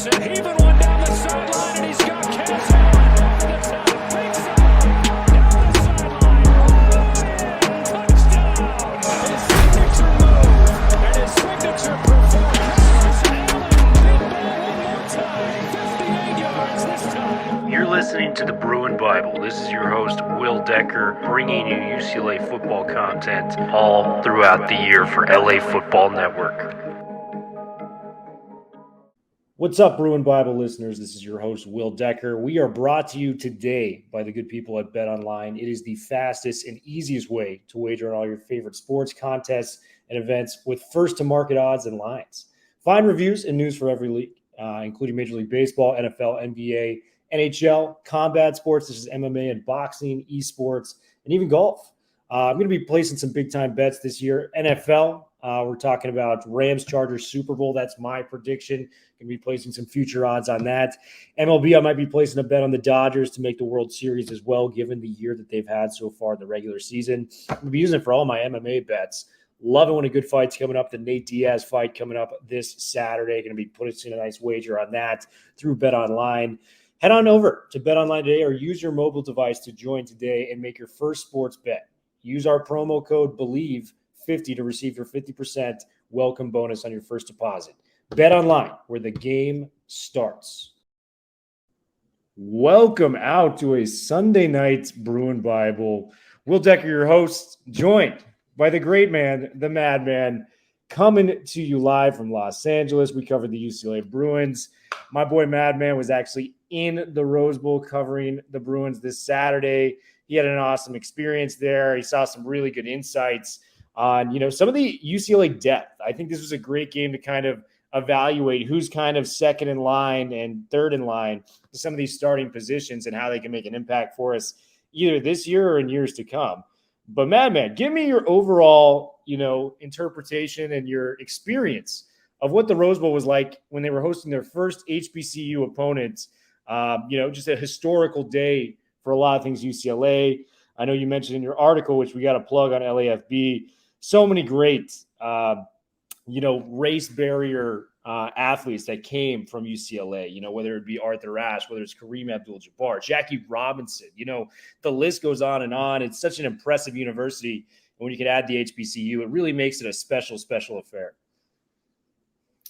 Anderson heaving one down the sideline, and he's got Cass Allen over the top. Big side, down the sideline. Touchdown. His signature move and his signature performance. Allen did ball one more time. 58 yards this time. You're listening to the Bruin Bible. This is your host, Will Decker, bringing you UCLA football content all throughout the year for LA Football Network. What's up, Bruin Bible listeners? This is your host, Will Decker. We are brought to you today by the good people at BetOnline. It is the fastest and easiest way to wager on all your favorite sports, contests, and events with first-to-market odds and lines. Find reviews and news for every league, including Major League Baseball, NFL, NBA, NHL, combat sports, such as MMA and boxing, esports, and even golf. I'm going to be placing some big-time bets this year. NFL, we're talking about Rams-Chargers Super Bowl. That's my prediction. Going to be placing some future odds on that. MLB, I might be placing a bet on the Dodgers to make the World Series as well, given the year that they've had so far in the regular season. I'm going to be using it for all my MMA bets. Loving when a good fight's coming up. The Nate Diaz fight coming up this Saturday. Going to be putting a nice wager on that through BetOnline. Head on over to BetOnline today or use your mobile device to join today and make your first sports bet. Use our promo code BELIEVE50 to receive your 50% welcome bonus on your first deposit. BetOnline, where the game starts. Welcome out to a Sunday night Bruin Bible. Will Decker, your host, joined by the great man, the madman, coming to you live from Los Angeles. We covered the UCLA Bruins. My boy Madman was actually in the Rose Bowl covering the Bruins this Saturday. He had an awesome experience there. He saw some really good insights on, some of the UCLA depth. I think this was a great game to kind of evaluate who's kind of second in line and third in line to some of these starting positions and how they can make an impact for us either this year or in years to come. But Madman, give me your overall, interpretation and your experience of what the Rose Bowl was like when they were hosting their first HBCU opponents. Just a historical day for a lot of things UCLA. I know you mentioned in your article, which we got to plug on LAFB, so many great, race barrier athletes that came from UCLA, whether it be Arthur Ashe, whether it's Kareem Abdul-Jabbar, Jackie Robinson, the list goes on and on. It's such an impressive university. And when you can add the HBCU, it really makes it a special, special affair.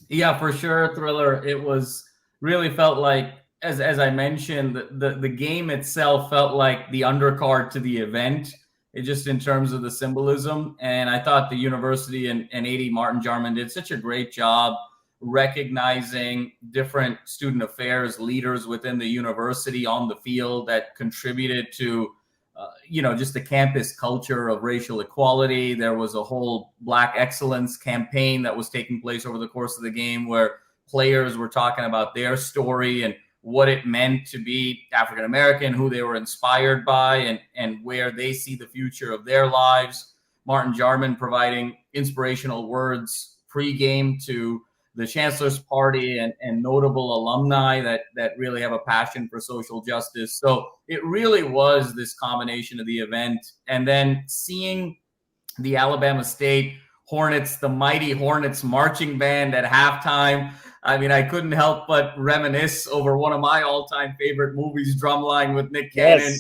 Yeah, for sure, Thriller. It was really felt like, as I mentioned, the game itself felt like the undercard to the event, just in terms of the symbolism. And I thought the university and AD Martin Jarman did such a great job recognizing different student affairs leaders within the university on the field that contributed to just the campus culture of racial equality. There was a whole Black Excellence campaign that was taking place over the course of the game where players were talking about their story and what it meant to be African American, who they were inspired by, and where they see the future of their lives. Martin Jarman providing inspirational words pregame to the Chancellor's Party and notable alumni that really have a passion for social justice. So it really was this combination of the event. And then seeing the Alabama State Hornets, the mighty Hornets marching band at halftime. I mean, I couldn't help but reminisce over one of my all-time favorite movies, Drumline with Nick Cannon,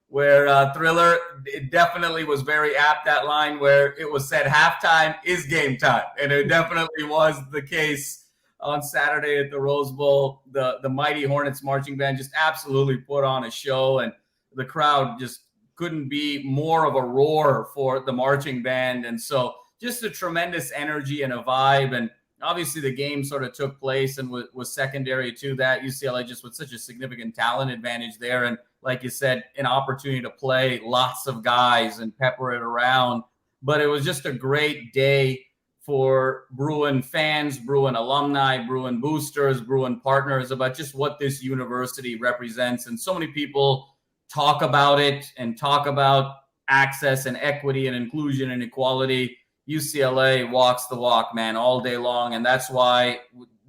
where Thriller, it definitely was very apt, that line where it was said halftime is game time. And it definitely was the case on Saturday at the Rose Bowl. The mighty Hornets marching band just absolutely put on a show, and the crowd just couldn't be more of a roar for the marching band. And so just a tremendous energy and a vibe. And obviously the game sort of took place and was secondary to that. UCLA just with such a significant talent advantage there. And like you said, an opportunity to play lots of guys and pepper it around. But it was just a great day for Bruin fans, Bruin alumni, Bruin boosters, Bruin partners about just what this university represents. And so many people talk about it and talk about access and equity and inclusion and equality. UCLA walks the walk, man, all day long. And that's why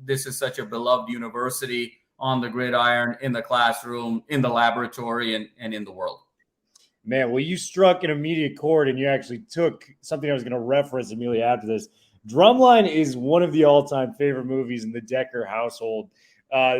this is such a beloved university on the gridiron, in the classroom, in the laboratory, and in the world. Man, well, you struck an immediate chord, and you actually took something I was going to reference immediately after this. Drumline is one of the all-time favorite movies in the Decker household.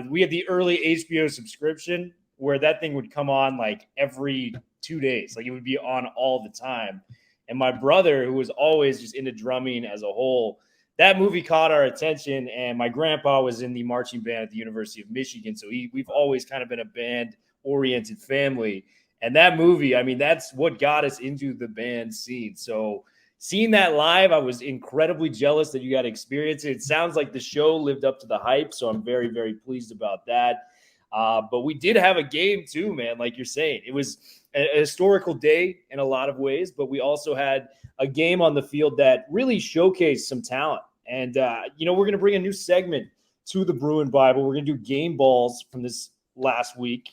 We had the early HBO subscription where that thing would come on like every 2 days. Like it would be on all the time. And my brother, who was always just into drumming as a whole, that movie caught our attention. And my grandpa was in the marching band at the University of Michigan. So we've always kind of been a band-oriented family. And that movie, I mean, that's what got us into the band scene. So seeing that live, I was incredibly jealous that you got to experience it. It sounds like the show lived up to the hype, so I'm very, very pleased about that. But we did have a game too, man, like you're saying. It was a historical day in a lot of ways, but we also had a game on the field that really showcased some talent. And, we're going to bring a new segment to the Bruin Bible. We're going to do game balls from this last week.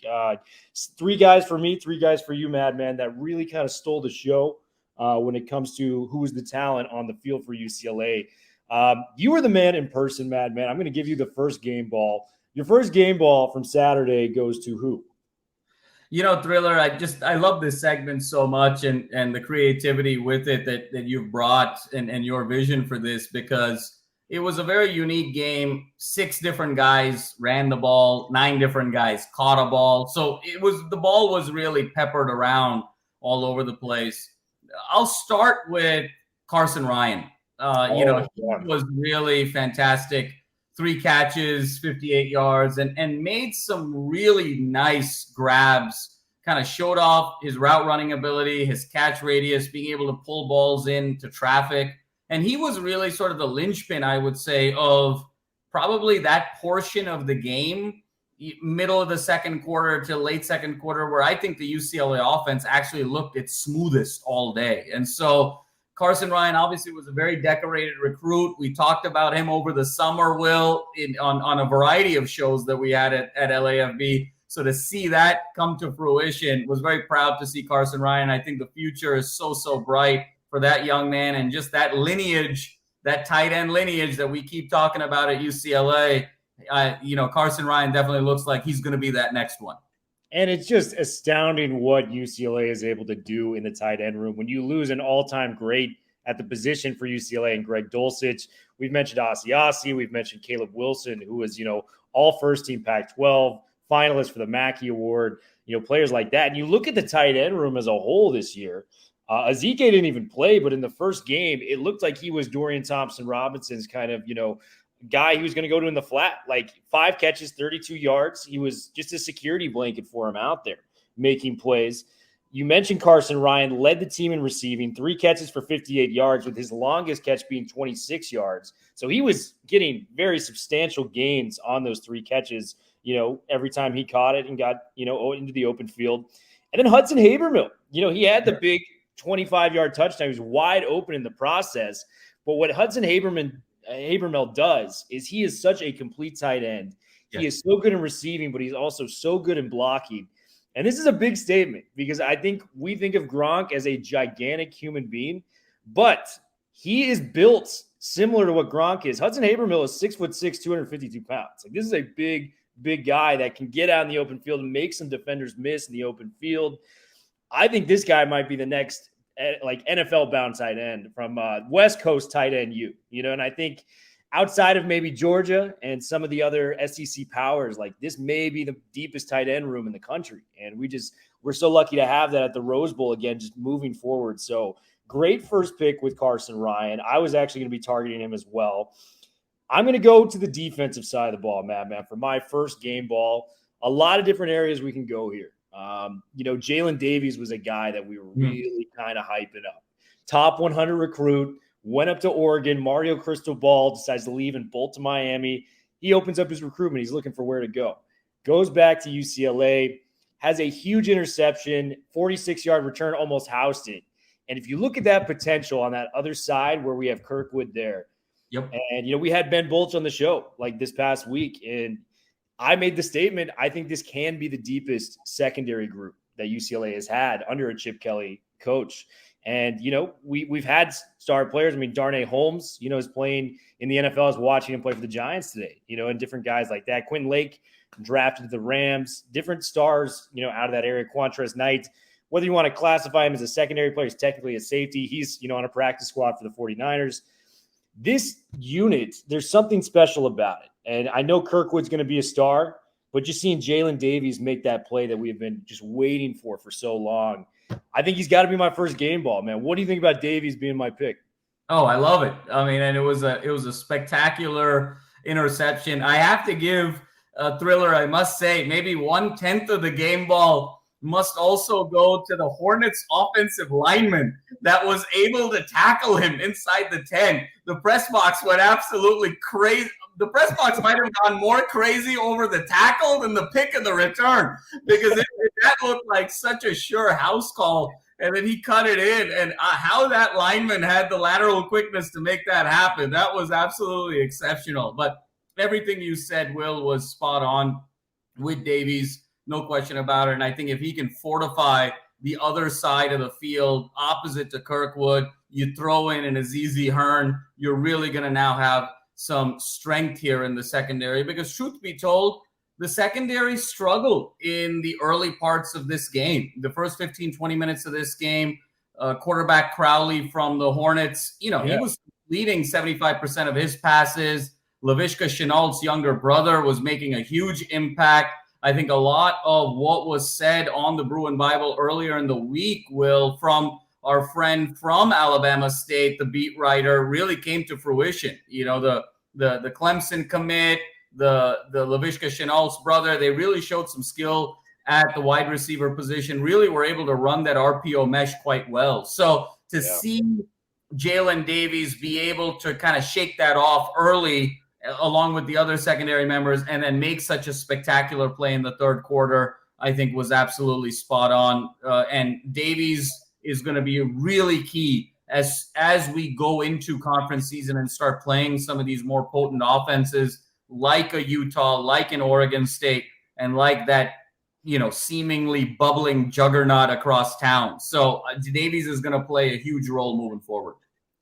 3 guys for me, 3 guys for you, Madman, that really kind of stole the show when it comes to who is the talent on the field for UCLA. You were the man in person, Madman. I'm going to give you the first game ball. Your first game ball from Saturday goes to who? Thriller, I love this segment so much and the creativity with it that you've brought and your vision for this, because it was a very unique game. 6 different guys ran the ball, 9 different guys caught a ball. So the ball was really peppered around all over the place. I'll start with Carson Ryan. He was really fantastic. 3 catches, 58 yards, and made some really nice grabs, kind of showed off his route running ability, his catch radius, being able to pull balls into traffic. And he was really sort of the linchpin, I would say, of probably that portion of the game, middle of the second quarter to late second quarter, where I think the UCLA offense actually looked its smoothest all day. And so Carson Ryan obviously was a very decorated recruit. We talked about him over the summer, Will, on a variety of shows that we had at LAFB. So to see that come to fruition, was very proud to see Carson Ryan. I think the future is so bright for that young man, and just that lineage, that tight end lineage that we keep talking about at UCLA. Carson Ryan definitely looks like he's going to be that next one. And it's just astounding what UCLA is able to do in the tight end room. When you lose an all-time great at the position for UCLA and Greg Dulcich, we've mentioned Asiasi, we've mentioned Caleb Wilson, who was, all first-team Pac-12, finalist for the Mackey Award, players like that. And you look at the tight end room as a whole this year. Ezike didn't even play, but in the first game, it looked like he was Dorian Thompson-Robinson's kind of, guy he was going to go to in the flat, like 5 catches, 32 yards. He was just a security blanket for him out there making plays. You mentioned Carson Ryan led the team in receiving, 3 catches for 58 yards, with his longest catch being 26 yards. So he was getting very substantial gains on those 3 catches, every time he caught it and got, into the open field. And then Hudson Habermill, he had the big 25-yard touchdown. He was wide open in the process. But what Hudson Habermill does is he is such a complete tight end. He is so good in receiving, but he's also so good in blocking. And this is a big statement, because I think we think of Gronk as a gigantic human being, but he is built similar to what Gronk is. Hudson Habermill is 6'6", 252 pounds. Like, this is a big guy that can get out in the open field and make some defenders miss in the open field. I think this guy might be the next NFL bound tight end from West Coast tight end and I think outside of maybe Georgia and some of the other SEC powers, like, this may be the deepest tight end room in the country. And we're so lucky to have that at the Rose Bowl again, just moving forward. So great first pick with Carson Ryan. I was actually going to be targeting him as well. I'm going to go to the defensive side of the ball, Madman, for my first game ball. A lot of different areas we can go here. Jalen Davies was a guy that we were really kind of hyping up. Top 100 recruit, went up to Oregon. Mario Cristobal decides to leave and bolt to Miami. He opens up his recruitment. He's looking for where to go. Goes back to UCLA, has a huge interception, 46-yard return, almost housed it. And if you look at that potential on that other side where we have Kirkwood there, and, we had Ben Bolch on the show like this past week, and I made the statement, I think this can be the deepest secondary group that UCLA has had under a Chip Kelly coach. And, we've had star players. I mean, Darnay Holmes, is playing in the NFL. I was watching him play for the Giants today, and different guys like that. Quentin Lake drafted to the Rams, different stars, out of that area. Quantrez Knight, whether you want to classify him as a secondary player, he's technically a safety. He's, on a practice squad for the 49ers. this unit, there's something special about it. And I know Kirkwood's going to be a star, but just seeing Jalen Davies make that play that we've been just waiting for so long, I think he's got to be my first game ball, man. What do you think about Davies being my pick? Oh, I love it. I mean, and it was a spectacular interception. I have to give Thriller, I must say, maybe 1/10 of the game ball must also go to the Hornets offensive lineman that was able to tackle him inside the 10. The press box went absolutely crazy. The press box might have gone more crazy over the tackle than the pick and the return, because that looked like such a sure house call. And then he cut it in, and how that lineman had the lateral quickness to make that happen, that was absolutely exceptional. But everything you said, Will, was spot on with Davies, no question about it. And I think if he can fortify the other side of the field opposite to Kirkwood, you throw in an Azizi Hearn, you're really going to now have some strength here in the secondary, because truth be told, the secondary struggled in the early parts of this game. The first 15, 20 minutes of this game, quarterback Crowley from the Hornets, he was leading 75% of his passes. Laviska Shenault's younger brother was making a huge impact. I think a lot of what was said on the Bruin Bible earlier in the week, Will, from our friend from Alabama State, the beat writer, really came to fruition. The Clemson commit, the Laviska Shenault's brother, they really showed some skill at the wide receiver position, really were able to run that RPO mesh quite well. So to see Jalen Davies be able to kind of shake that off early along with the other secondary members and then make such a spectacular play in the third quarter, I think was absolutely spot on. And Davies is going to be really key as we go into conference season and start playing some of these more potent offenses like a Utah, like an Oregon State, and like that, seemingly bubbling juggernaut across town. So Davies is going to play a huge role moving forward.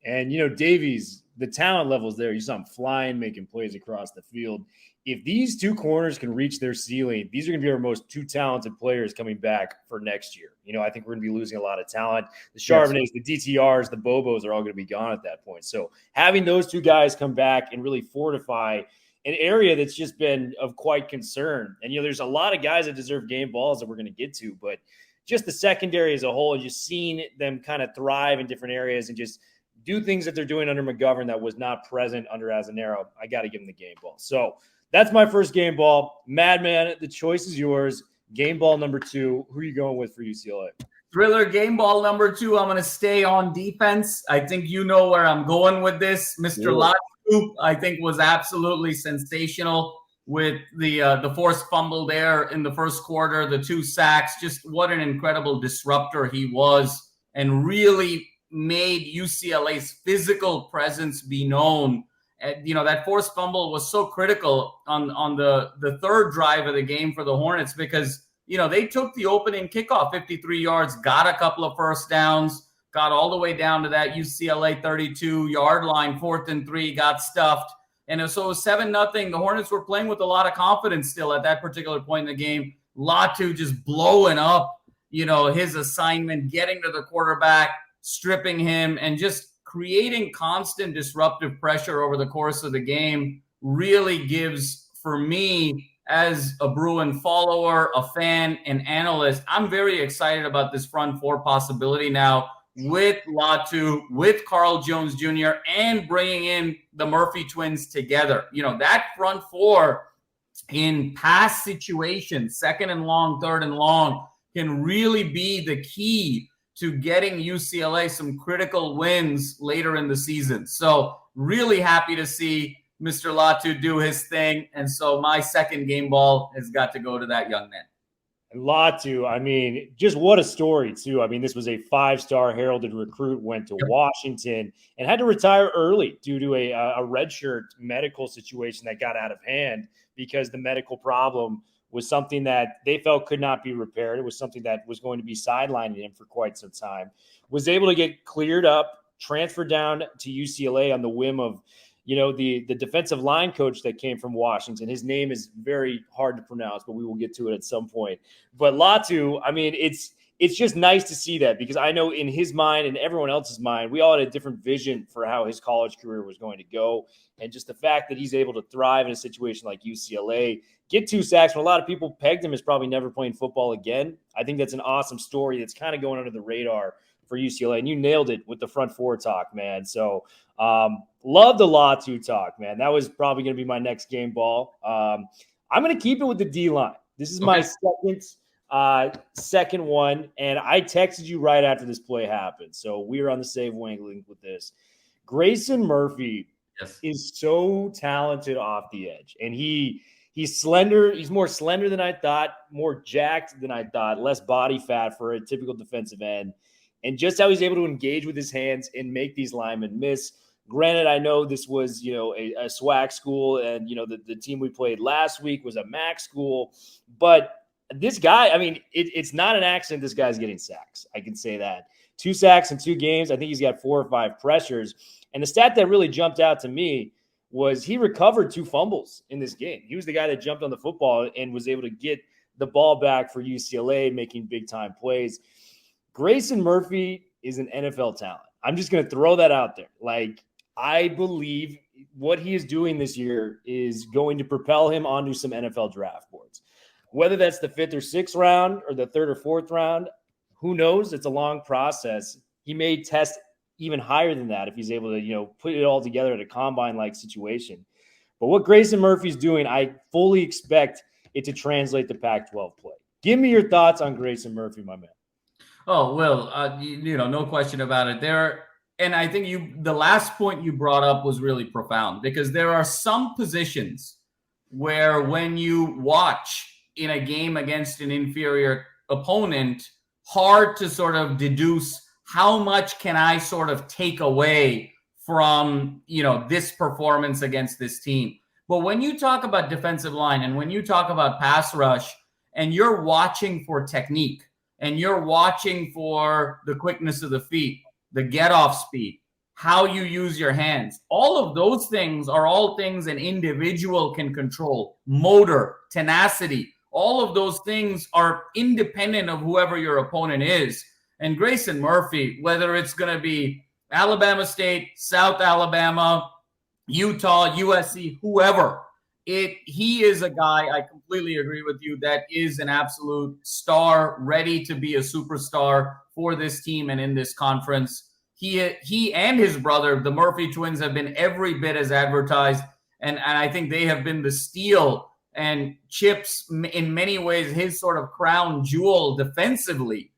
And, Davies, the talent level's there. You saw him flying, making plays across the field. If these two corners can reach their ceiling, these are going to be our most two talented players coming back for next year. I think we're going to be losing a lot of talent. The Charbonnets, the DTRs, the Bobos are all going to be gone at that point. So having those two guys come back and really fortify an area that's just been of quite concern. And, there's a lot of guys that deserve game balls that we're going to get to, but just the secondary as a whole, and just seeing them kind of thrive in different areas and just do things that they're doing under McGovern that was not present under Azanero, I got to give them the game ball. So that's my first game ball. Madman, the choice is yours. Game ball number 2. Who are you going with for UCLA? Thriller, game ball number 2. I'm going to stay on defense. I think you know where I'm going with this. Mr. Latu, I think, was absolutely sensational with the forced fumble there in the first quarter, the 2 sacks. Just what an incredible disruptor he was, and really made UCLA's physical presence be known. That forced fumble was so critical on the third drive of the game for the Hornets, because they took the opening kickoff 53 yards, got a couple of first downs, got all the way down to that UCLA 32-yard line, 4th and 3, got stuffed. And so it was 7-0. The Hornets were playing with a lot of confidence still at that particular point in the game. Latu just blowing up, his assignment, getting to the quarterback, stripping him, and just creating constant disruptive pressure over the course of the game really gives, for me, as a Bruin follower, a fan, an analyst, I'm very excited about this front four possibility now with Latu, with Carl Jones Jr., and bringing in the Murphy twins together. That front four in pass situations, 2nd and long, 3rd and long, can really be the key to getting UCLA some critical wins later in the season. So really happy to see Mr. Latu do his thing. And so my second game ball has got to go to that young man. Latu, just what a story, too. This was a 5-star heralded recruit, went to Washington and had to retire early due to a redshirt medical situation that got out of hand because the medical problem was something that they felt could not be repaired. It was something that was going to be sidelining him for quite some time. Was able to get cleared up, transferred down to UCLA on the whim of, the defensive line coach that came from Washington. His name is very hard to pronounce, but we will get to it at some point. But Latu, it's just nice to see that, because I know in his mind and everyone else's mind, we all had a different vision for how his college career was going to go. And just the fact that he's able to thrive in a situation like UCLA, get 2 sacks when a lot of people pegged him as probably never playing football again. I think that's an awesome story that's kind of going under the radar for UCLA. And you nailed it with the front 4 talk, man. So love the Law 2 talk, man. That was probably going to be my next game ball. I'm going to keep it with the D-line. This is my second one, and I texted you right after this play happened. So we are on the same wavelength with this. Grayson Murphy is so talented off the edge, and he's slender. He's more slender than I thought, more jacked than I thought, less body fat for a typical defensive end, and just how he's able to engage with his hands and make these linemen miss. Granted, I know this was, a SWAC school, and, the team we played last week was a MAC school, but this guy, I mean, it's not an accident this guy's getting sacks. I can say that. 2 sacks in 2 games. I think he's got 4 or 5 pressures. And the stat that really jumped out to me was he recovered 2 fumbles in this game. He was the guy that jumped on the football and was able to get the ball back for UCLA, making big-time plays. Grayson Murphy is an NFL talent. I'm just going to throw that out there. Like, I believe what he is doing this year is going to propel him onto some NFL draft boards. Whether that's the 5th or 6th round or the 3rd or 4th round, who knows? It's a long process. He may test even higher than that if he's able to, put it all together at a combine-like situation. But what Grayson Murphy's doing, I fully expect it to translate to Pac-12 play. Give me your thoughts on Grayson Murphy, my man. Oh, Will, no question about it. And I think the last point you brought up was really profound, because there are some positions where when you watch in a game against an inferior opponent, hard to sort of deduce how much can I sort of take away from, this performance against this team. But when you talk about defensive line and when you talk about pass rush and you're watching for technique and you're watching for the quickness of the feet, the get off speed, how you use your hands, all of those things are all things an individual can control. Motor, tenacity, all of those things are independent of whoever your opponent is. And Grayson Murphy, whether it's going to be Alabama State, South Alabama, Utah, USC, whoever, he is a guy, I completely agree with you, that is an absolute star, ready to be a superstar for this team and in this conference. He and his brother, the Murphy twins, have been every bit as advertised, and I think they have been the steal and Chip's, in many ways, his sort of crown jewel defensively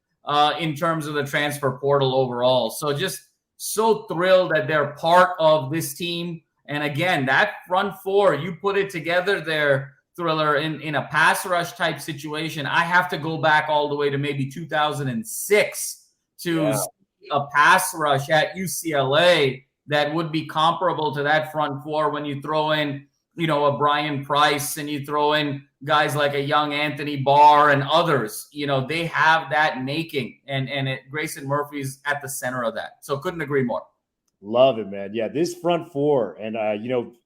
in terms of the transfer portal overall. So just so thrilled that they're part of this team. And again, that front 4, you put it together there, Thriller, in a pass rush type situation. I have to go back all the way to maybe 2006 to see a pass rush at UCLA that would be comparable to that front 4 when you throw in, a Brian Price and you throw in guys like a young Anthony Barr and others. They have that making, and Grayson Murphy's at the center of that. So couldn't agree more. Love it, man. Yeah, this front 4. And,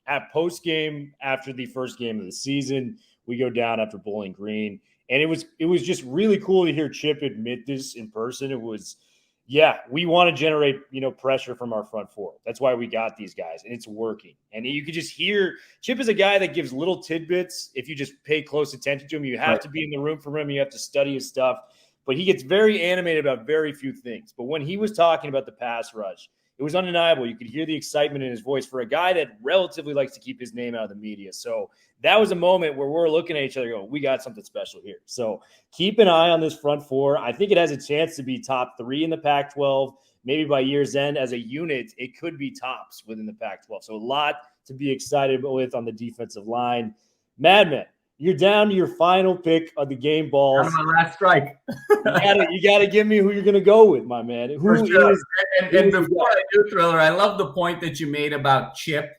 at post game, after the first game of the season, we go down after Bowling Green. And it was just really cool to hear Chip admit this in person. It was, we want to generate, pressure from our front 4. That's why we got these guys, and it's working. And you could just hear Chip is a guy that gives little tidbits. If you just pay close attention to him, you have to be in the room for him. You have to study his stuff. But he gets very animated about very few things. But when he was talking about the pass rush, it was undeniable. You could hear the excitement in his voice for a guy that relatively likes to keep his name out of the media. So that was a moment where we're looking at each other going, we got something special here. So keep an eye on this front 4. I think it has a chance to be top 3 in the Pac-12. Maybe by year's end, as a unit, it could be tops within the Pac-12. So a lot to be excited with on the defensive line. Madman, you're down to your final pick of the game balls. On my last strike. you gotta give me who you're gonna go with, my man. And before I do, Thriller, I love the point that you made about Chip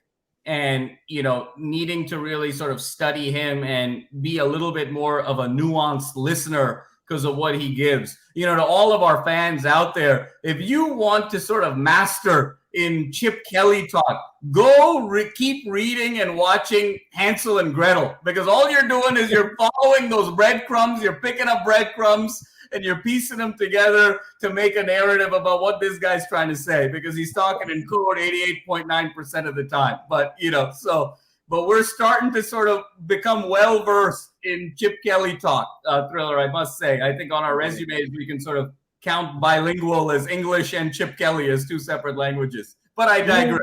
and needing to really sort of study him and be a little bit more of a nuanced listener because of what he gives. You know, to all of our fans out there, if you want to sort of master in Chip Kelly talk, go keep reading and watching Hansel and Gretel, because all you're doing is you're following those breadcrumbs, you're picking up breadcrumbs, and you're piecing them together to make a narrative about what this guy's trying to say, because he's talking in code 88.9% of the time. But, you know, but we're starting to sort of become well-versed in Chip Kelly talk, Thriller, I must say. I think on our resumes, we can sort of count bilingual as English and Chip Kelly as two separate languages. But I digress.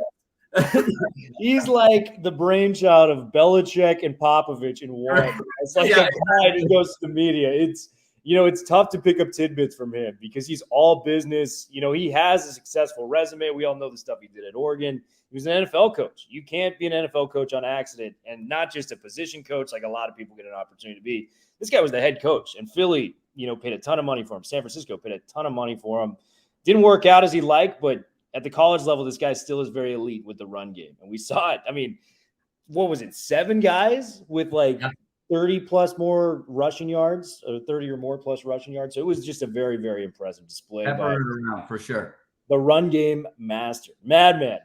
He's like the brainchild of Belichick and Popovich in one. It's like a guy who goes to the media. It's tough to pick up tidbits from him because he's all business. You know, he has a successful resume. We all know the stuff he did at Oregon. He was an NFL coach. You can't be an NFL coach on accident, and not just a position coach like a lot of people get an opportunity to be. This guy was the head coach, and Philly, paid a ton of money for him. San Francisco paid a ton of money for him. Didn't work out as he liked, but at the college level, this guy still is very elite with the run game. And we saw it. I mean, what was it? 7 guys with 30 plus more rushing yards, or 30 or more plus rushing yards. So it was just a very, very impressive display. For sure. The run game master. Madman.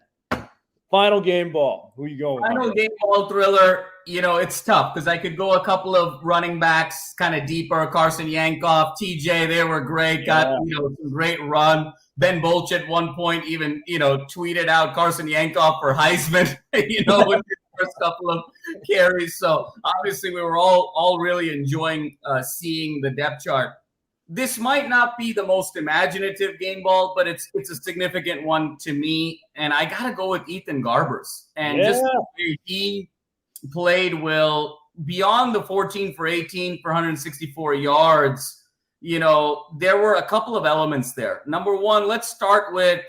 Final game ball. Who are you going with? Final game ball, Thriller. It's tough because I could go a couple of running backs kind of deeper. Carson Yankoff, TJ, they were great. Got some great run. Ben Bolch at one point even tweeted out Carson Yankoff for Heisman. With the first couple of carries. So obviously we were all really enjoying seeing the depth chart. This might not be the most imaginative game ball, but it's a significant one to me. And I got to go with Ethan Garbers. And just the way he played, Will, beyond the 14 for 18 for 164 yards, there were a couple of elements there. Number one, let's start with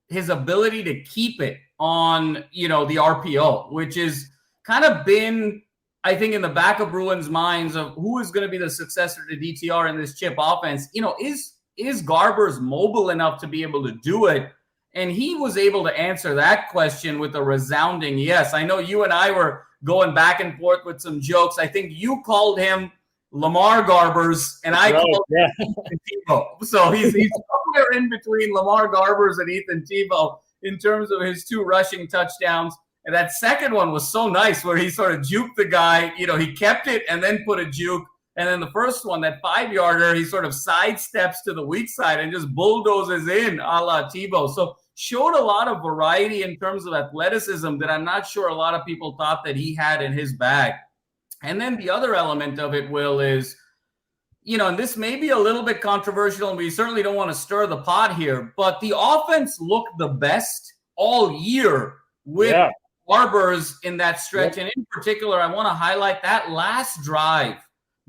his ability to keep it on, the RPO, which is kind of been, I think, in the back of Bruin's minds of who is going to be the successor to DTR in this Chip offense. Is Garbers mobile enough to be able to do it? And he was able to answer that question with a resounding yes. I know you and I were going back and forth with some jokes. I think you called him Lamar Garbers, and I called him Ethan Tebow. So he's somewhere in between Lamar Garbers and Ethan Tebow in terms of his 2 rushing touchdowns. And that second one was so nice where he sort of juked the guy. He kept it and then put a juke. And then the first one, that 5-yarder, he sort of sidesteps to the weak side and just bulldozes in a la Tebow. So showed a lot of variety in terms of athleticism that I'm not sure a lot of people thought that he had in his bag. And then the other element of it, Will, is, and this may be a little bit controversial, and we certainly don't want to stir the pot here, but the offense looked the best all year with Garbers in that stretch. And in particular, I want to highlight that last drive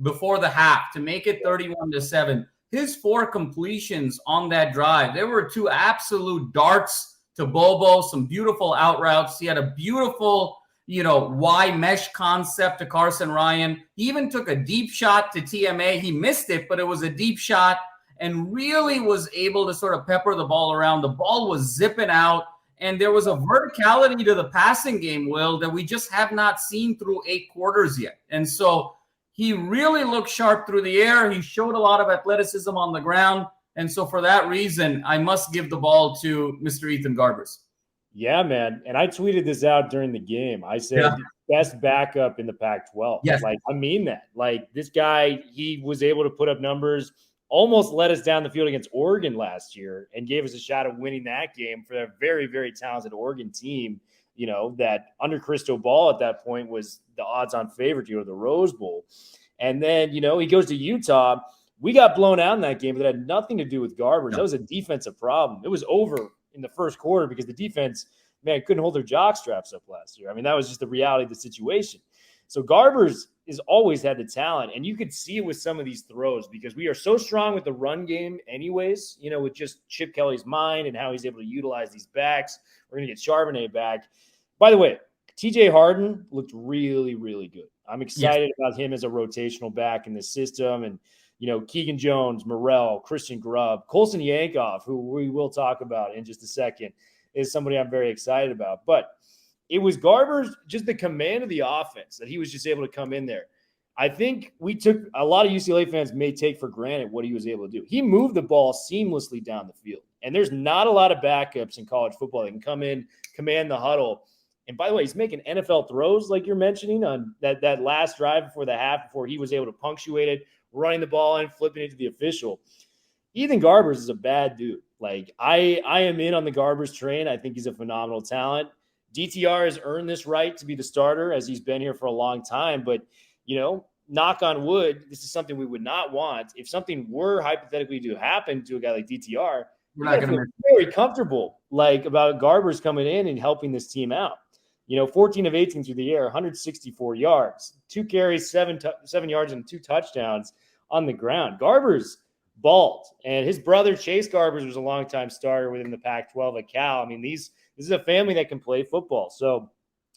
before the half to make it 31-7. His 4 completions on that drive, there were 2 absolute darts to Bobo, some beautiful out routes. He had a beautiful, Y mesh concept to Carson Ryan. He even took a deep shot to TMA. He missed it, but it was a deep shot and really was able to sort of pepper the ball around. The ball was zipping out. And there was a verticality to the passing game, Will, that we just have not seen through 8 quarters yet. And so he really looked sharp through the air. He showed a lot of athleticism on the ground. And so for that reason, I must give the ball to Mr. Ethan Garbers. Yeah, man. And I tweeted this out during the game. I said, best backup in the Pac-12. Yes. I mean that. This guy, he was able to put up numbers, almost led us down the field against Oregon last year and gave us a shot at winning that game for a very, very talented Oregon team, that under Crystal Ball at that point was the odds-on favorite to go to the Rose Bowl. And then, he goes to Utah. We got blown out in that game, but it had nothing to do with Garbers. That was a defensive problem. It was over in the first quarter because the defense, couldn't hold their jock straps up last year. I mean, that was just the reality of the situation. So Garbers has always had the talent, and you could see it with some of these throws because we are so strong with the run game anyways, with just Chip Kelly's mind and how he's able to utilize these backs. We're going to get Charbonnet back. By the way, TJ Harden looked really, really good. I'm excited about him as a rotational back in the system. And, Keegan Jones, Morrell, Christian Grubb, Colson Yankoff, who we will talk about in just a second, is somebody I'm very excited about. But it was Garbers, just the command of the offense that he was just able to come in there. I think a lot of UCLA fans may take for granted what he was able to do. He moved the ball seamlessly down the field. And there's not a lot of backups in college football that can come in, command the huddle. And by the way, he's making NFL throws like you're mentioning on that last drive before the half, before he was able to punctuate it, running the ball in, flipping it to the official. Ethan Garbers is a bad dude. Like, I am in on the Garbers train. I think he's a phenomenal talent. DTR has earned this right to be the starter as he's been here for a long time. But, knock on wood, this is something we would not want. If something were hypothetically to happen to a guy like DTR, we're not going to be very comfortable about Garbers coming in and helping this team out. 14 of 18 through the air, 164 yards, 2 carries, 7 yards, and 2 touchdowns on the ground. Garbers balled, and his brother Chase Garbers was a longtime starter within the Pac-12 at Cal. I mean, this is a family that can play football. So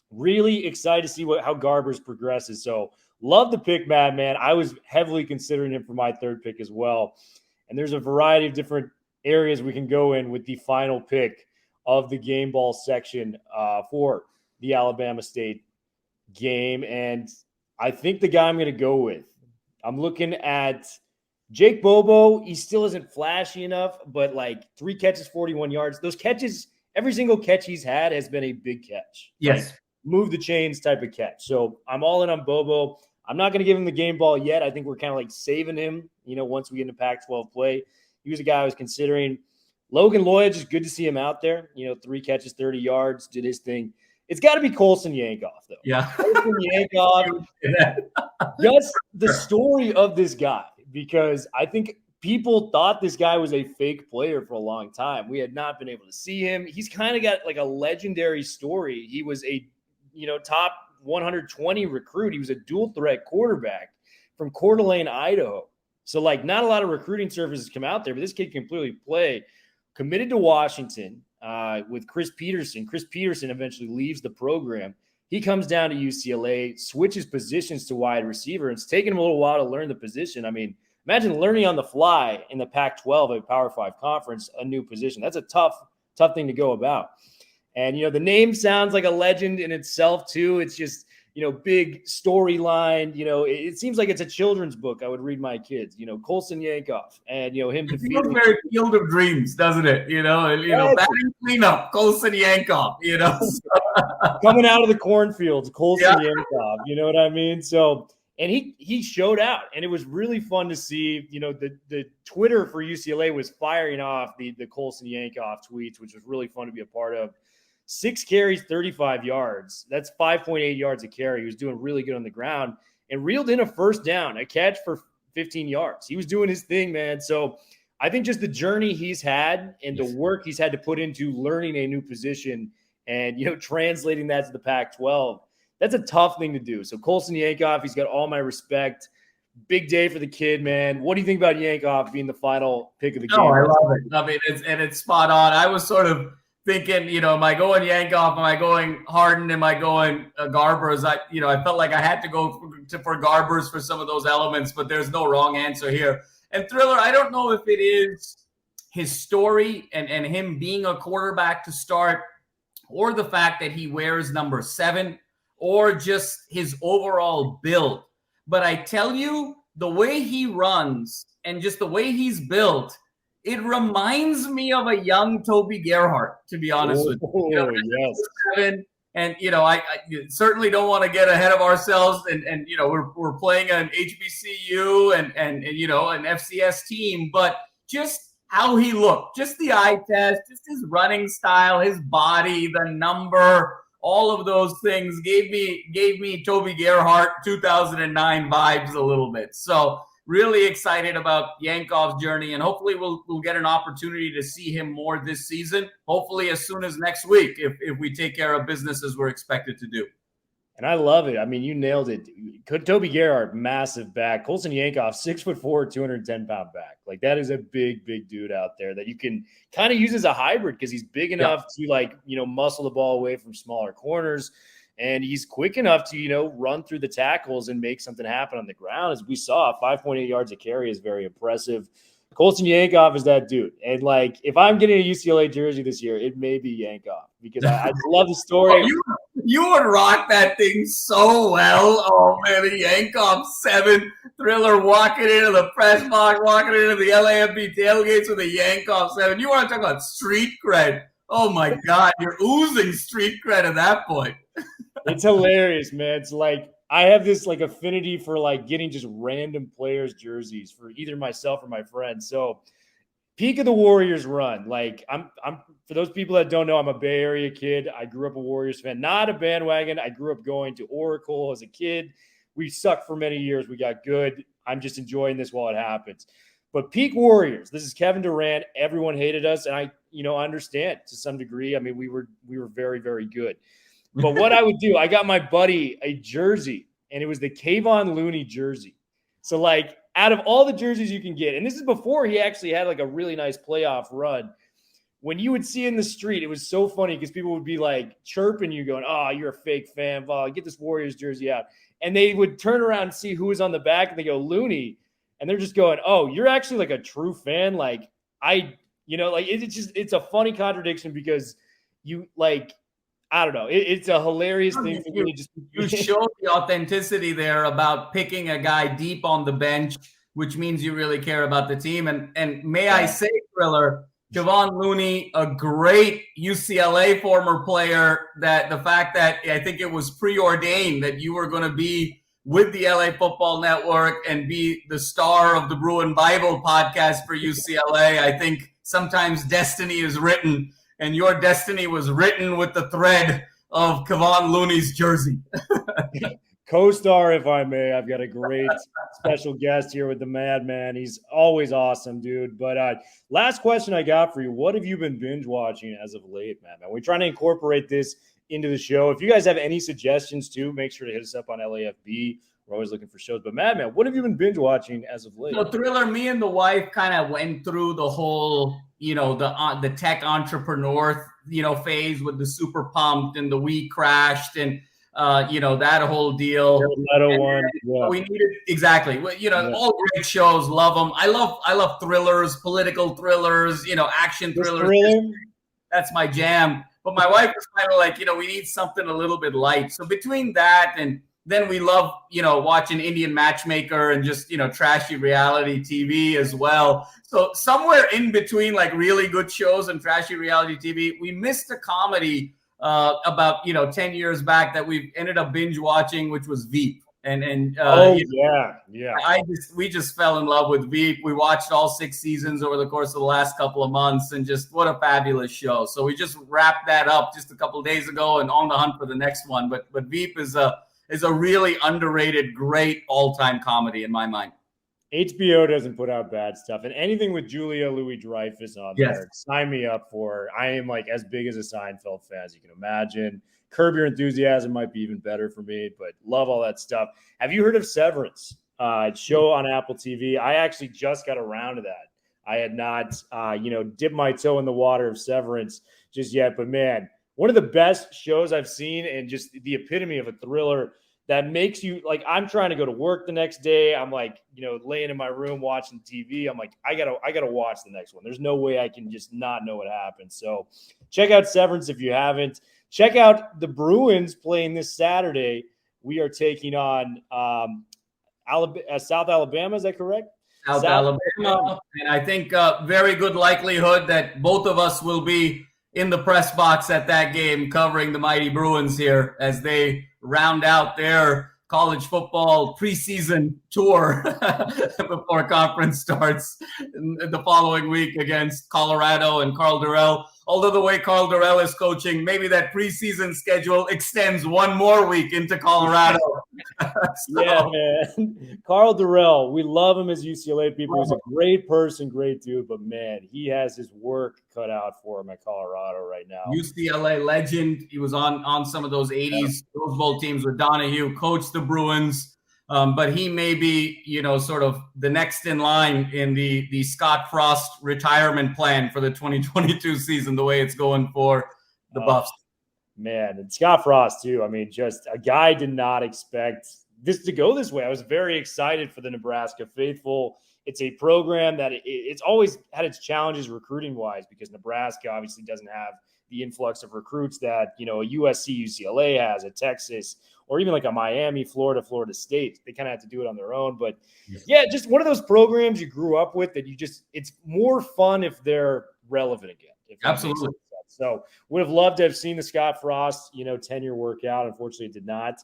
really excited to see how Garbers progresses. So love the pick, man. I was heavily considering him for my third pick as well. And there's a variety of different areas we can go in with the final pick of the game ball section for the Alabama State game. And I think the guy I'm going to go with, I'm looking at Jake Bobo. He still isn't flashy enough, but 3 catches, 41 yards. Those catches, every single catch he's had has been a big catch. Yes. Move the chains type of catch. So I'm all in on Bobo. I'm not going to give him the game ball yet. I think we're kind of saving him, once we get into Pac-12 play. He was a guy I was considering. Logan Lloyd, just good to see him out there. 3 catches, 30 yards, did his thing. It's got to be Colson Yankoff, though. Yeah. Colson Yankoff. Just the story of this guy, because I think people thought this guy was a fake player for a long time. We had not been able to see him. He's kind of got a legendary story. He was a, top 120 recruit. He was a dual threat quarterback from Coeur d'Alene, Idaho. So, not a lot of recruiting services come out there, but this kid can clearly play. Committed to Washington with Chris Peterson. Chris Peterson eventually leaves the program. He comes down to UCLA, switches positions to wide receiver. It's taken him a little while to learn the position. I mean, imagine learning on the fly in the Pac-12, a Power 5 conference, a new position. That's a tough thing to go about. And, the name sounds like a legend in itself, too. It's just, big storyline. It seems like it's a children's book I would read my kids, Colson Yankoff and, him defeating. It feels very Field of Dreams, doesn't it? Batting cleanup, Colson Yankoff, Coming out of the cornfields, Colson Yankoff, you know what I mean? So, and he showed out, and it was really fun to see, the Twitter for UCLA was firing off the Colson Yankoff tweets, which was really fun to be a part of. 6 carries, 35 yards. That's 5.8 yards a carry. He was doing really good on the ground and reeled in a first down, a catch for 15 yards. He was doing his thing, man. So I think just the journey he's had and the work he's had to put into learning a new position and, translating that to the Pac-12, that's a tough thing to do. So Colson Yankoff, he's got all my respect. Big day for the kid, man. What do you think about Yankoff being the final pick of the game? Oh, I love it. I mean, it's spot on. I was sort of thinking, am I going Yankoff? Am I going Harden? Am I going Garbers? I felt like I had to go for Garbers for some of those elements, but there's no wrong answer here. And Thriller, I don't know if it is his story and him being a quarterback to start, or the fact that he wears number 7, or just his overall build. But I tell you, the way he runs and just the way he's built, it reminds me of a young Toby Gerhart, to be honest with you. Yes. And I certainly don't want to get ahead of ourselves. And we're playing an HBCU and an FCS team, but just how he looked, just the eye test, just his running style, his body, the number, all of those things gave me Toby Gerhart 2009 vibes a little bit. So really excited about Yankoff's journey, and hopefully we'll get an opportunity to see him more this season, hopefully as soon as next week if we take care of business as we're expected to do. And I love it. I mean, you nailed it. Toby Gerhart, massive back. Colson Yankoff, 6'4", 210-pound back. That is a big, big dude out there that you can kind of use as a hybrid because he's big enough to muscle the ball away from smaller corners. And he's quick enough to, run through the tackles and make something happen on the ground. As we saw, 5.8 yards a carry is very impressive. Colson Yankoff is that dude. And, if I'm getting a UCLA jersey this year, it may be Yankoff because I love the story. You would rock that thing so well. Oh, man, the Yankoff 7 Thriller walking into the press box, walking into the LAFB tailgates with a Yankoff 7. You want to talk about street cred. Oh, my God. You're oozing street cred at that point. It's hilarious, man. It's like I have this like affinity for like getting just random players' jerseys for either myself or my friends. So peak of the Warriors run. Like I'm for those people that don't know, I'm a Bay Area kid. I grew up a Warriors fan, not a bandwagon. I grew up going to Oracle as a kid. We sucked for many years. We got good. I'm just enjoying this while it happens. But peak Warriors, this is Kevin Durant. Everyone hated us, and I understand to some degree. I mean, we were very, very good. But what I would do, I got my buddy a jersey, and it was the Kevon Looney jersey. So, like, out of all the jerseys you can get, and this is before he actually had, like, a really nice playoff run, when you would see in the street, it was so funny because people would be, like, chirping you going, oh, you're a fake fan. Oh, get this Warriors jersey out. And they would turn around and see who was on the back, and they go, Looney. And they're just going, oh, you're actually, like, a true fan? Like, it's a funny contradiction because you, like, I don't know. It's a hilarious thing for me to just. You showed the authenticity there about picking a guy deep on the bench, which means you really care about the team. And may I say, Thriller, Kevon Looney, a great UCLA former player, that the fact that I think it was preordained that you were going to be with the LA Football Network and be the star of the Bruin Bible podcast for UCLA. I think sometimes destiny is written. And your destiny was written with the thread of Kevon Looney's jersey. Co-star, if I may. I've got a great special guest here with the Madman. He's always awesome, dude. But last question I got for you. What have you been binge watching as of late, Madman? We're trying to incorporate this into the show. If you guys have any suggestions, too, make sure to hit us up on LAFB. We're always looking for shows. But, Madman, what have you been binge watching as of late? So, Thriller, me and the wife kind of went through the whole – the tech entrepreneur, phase with the Super Pumped and the We Crashed and, that whole deal. Yeah. We needed exactly. All great shows. Love them. I love thrillers, political thrillers, action thrillers. That's my jam. But my wife was kind of like, we need something a little bit light. So between that and then we love, watching Indian Matchmaker and just, trashy reality TV as well. So somewhere in between, like really good shows and trashy reality TV, we missed a comedy about 10 years back that we ended up binge watching, which was Veep. We just fell in love with Veep. We watched all 6 seasons over the course of the last couple of months, and just what a fabulous show. So we just wrapped that up just a couple of days ago and on the hunt for the next one. But Veep is a really underrated, great all-time comedy in my mind. HBO doesn't put out bad stuff, and anything with Julia Louis-Dreyfus on there, sign me up for. I am like as big as a Seinfeld fan as you can imagine. Curb Your Enthusiasm might be even better for me, but love all that stuff. Have you heard of Severance? Show on Apple TV. I actually just got around to that. I had not, dipped my toe in the water of Severance just yet, but man, one of the best shows I've seen, and just the epitome of a thriller that makes you like, I'm trying to go to work the next day. I'm like, laying in my room watching TV. I'm like, I gotta watch the next one. There's no way I can just not know what happened. So check out Severance if you haven't. Check out the Bruins playing this Saturday. We are taking on South Alabama. Is that correct? South Alabama. And I think very good likelihood that both of us will be in the press box at that game covering the mighty Bruins here as they round out their college football preseason tour before conference starts the following week against Colorado and Carl Durrell. Although the way Carl Durrell is coaching, maybe that preseason schedule extends one more week into Colorado. Yeah, man. Carl Durrell, we love him as UCLA people. He's a great person, great dude, but man, he has his work cut out for him at Colorado right now. UCLA legend. He was on some of those 80s Rose Bowl teams with Donahue, coached the Bruins. But he may be, sort of the next in line in the Scott Frost retirement plan for the 2022 season, the way it's going for the Buffs. Man, and Scott Frost, too. I mean, just a guy did not expect this to go this way. I was very excited for the Nebraska faithful. It's a program that it's always had its challenges recruiting-wise because Nebraska obviously doesn't have the influx of recruits that, a USC, UCLA has, a Texas, or even like a Miami, Florida, Florida State. They kind of have to do it on their own. But yeah, just one of those programs you grew up with that it's more fun if they're relevant again. Absolutely. So would have loved to have seen the Scott Frost, tenure work out. Unfortunately, it did not.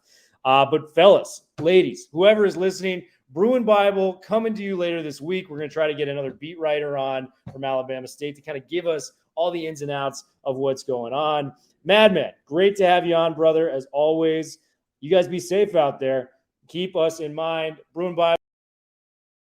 But fellas, ladies, whoever is listening, Bruin Bible coming to you later this week. We're going to try to get another beat writer on from Alabama State to kind of give us all the ins and outs of what's going on. Madman, great to have you on, brother, as always. You guys be safe out there. Keep us in mind. Bruin Bible.